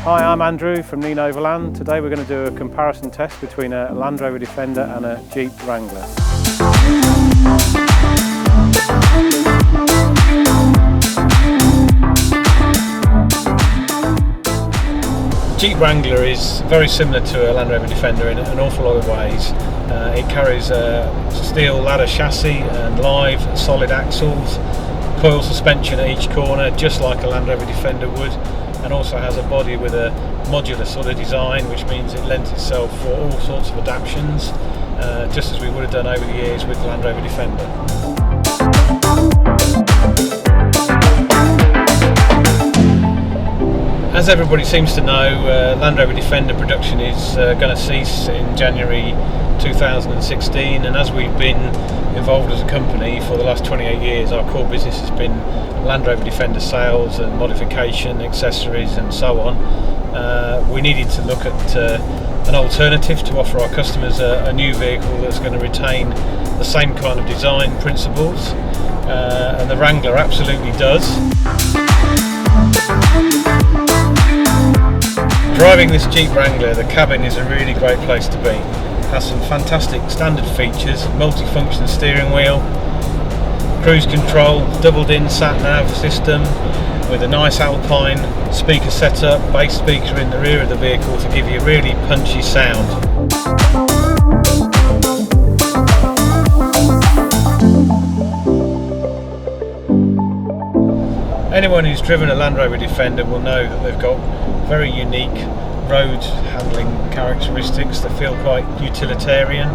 Hi, I'm Andrew from Land Rover Land. Today we're going to do a comparison test between a Land Rover Defender and a Jeep Wrangler. Jeep Wrangler is very similar to a Land Rover Defender in an awful lot of ways. It carries a steel ladder chassis and live solid axles, coil suspension at each corner just like a Land Rover Defender would, and also has a body with a modular sort of design, which means it lends itself for all sorts of adaptations, just as we would have done over the years with the Land Rover Defender. As everybody seems to know, Land Rover Defender production is going to cease in January 2016, and as we've been involved as a company for the last 28 years, our core business has been Land Rover Defender sales and modification, accessories and so on. We needed to look at an alternative to offer our customers a new vehicle that's going to retain the same kind of design principles, and the Wrangler absolutely does. Driving this Jeep Wrangler, the cabin is a really great place to be. It has some fantastic standard features: multi-function steering wheel, cruise control, doubled-in sat-nav system with a nice Alpine speaker setup, bass speaker in the rear of the vehicle to give you a really punchy sound. Anyone who's driven a Land Rover Defender will know that they've got very unique road handling characteristics that feel quite utilitarian,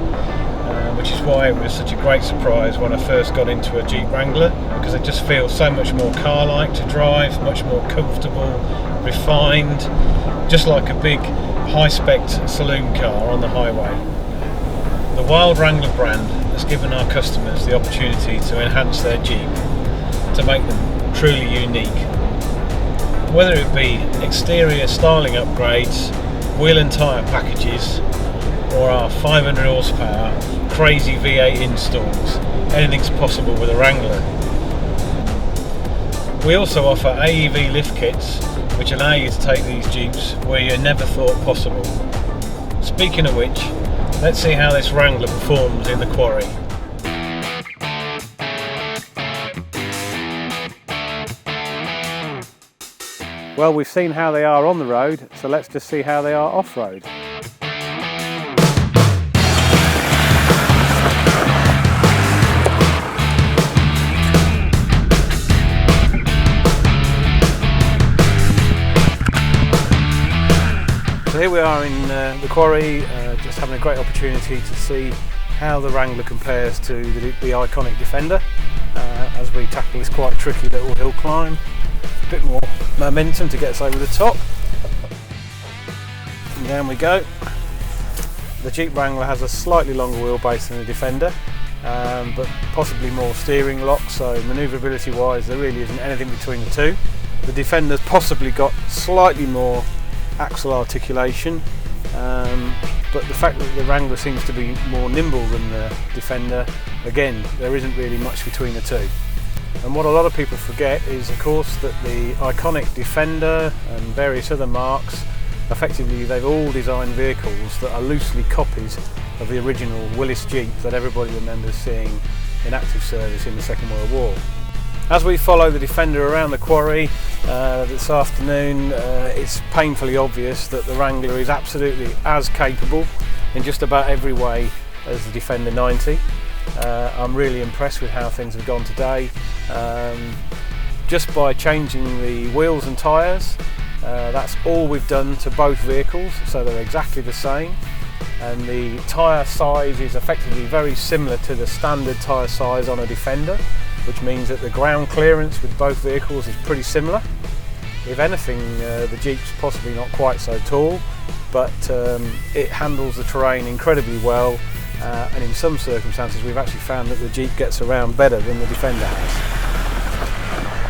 which is why it was such a great surprise when I first got into a Jeep Wrangler, because it just feels so much more car-like to drive, much more comfortable, refined, just like a big high-spec saloon car on the highway. The Wild Wrangler brand has given our customers the opportunity to enhance their Jeep, to make them truly unique. Whether it be exterior styling upgrades, wheel and tyre packages, or our 500 horsepower crazy V8 installs, anything's possible with a Wrangler. We also offer AEV lift kits which allow you to take these Jeeps where you never thought possible. Speaking of which, let's see how this Wrangler performs in the quarry. Well, we've seen how they are on the road, so let's just see how they are off-road. So here we are in the quarry, just having a great opportunity to see how the Wrangler compares to the iconic Defender, as we tackle this quite tricky little hill climb. A bit more momentum to get us over the top. And down we go. The Jeep Wrangler has a slightly longer wheelbase than the Defender, but possibly more steering lock, so manoeuvrability wise there really isn't anything between the two. The Defender's possibly got slightly more axle articulation, but the fact that the Wrangler seems to be more nimble than the Defender, again, there isn't really much between the two. And what a lot of people forget is, of course, that the iconic Defender and various other marques, effectively they've all designed vehicles that are loosely copies of the original Willys Jeep that everybody remembers seeing in active service in the Second World War. As we follow the Defender around the quarry this afternoon, it's painfully obvious that the Wrangler is absolutely as capable in just about every way as the Defender 90. I'm really impressed with how things have gone today. Just by changing the wheels and tyres, that's all we've done to both vehicles, so they're exactly the same, and the tyre size is effectively very similar to the standard tyre size on a Defender, which means that the ground clearance with both vehicles is pretty similar. If anything, the Jeep's possibly not quite so tall, but it handles the terrain incredibly well, and in some circumstances we've actually found that the Jeep gets around better than the Defender has.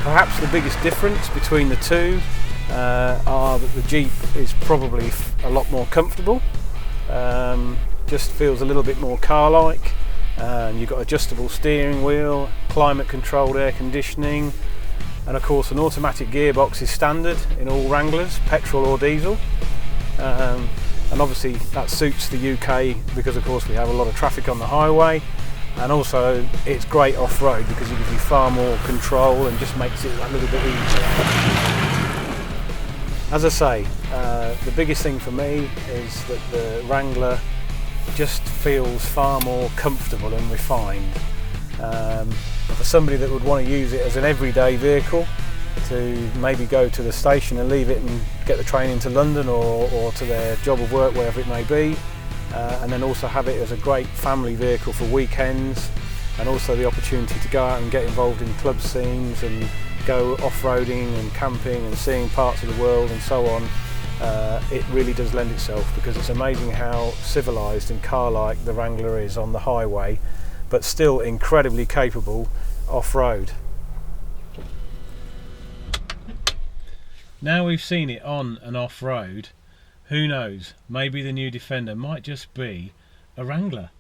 Perhaps the biggest difference between the two are that the Jeep is probably a lot more comfortable, just feels a little bit more car-like, and you've got adjustable steering wheel, climate controlled air conditioning, and of course an automatic gearbox is standard in all Wranglers, petrol or diesel. And obviously that suits the UK because of course we have a lot of traffic on the highway, and also it's great off-road because it gives you far more control and just makes it a little bit easier. As I say, the biggest thing for me is that the Wrangler just feels far more comfortable and refined. For somebody that would want to use it as an everyday vehicle, to maybe go to the station and leave it and get the train into London or to their job of work, wherever it may be, and then also have it as a great family vehicle for weekends, and also the opportunity to go out and get involved in club scenes and go off-roading and camping and seeing parts of the world and so on. It really does lend itself, because it's amazing how civilised and car-like the Wrangler is on the highway, but still incredibly capable off-road. Now we've seen it on and off-road, who knows, maybe the new Defender might just be a Wrangler.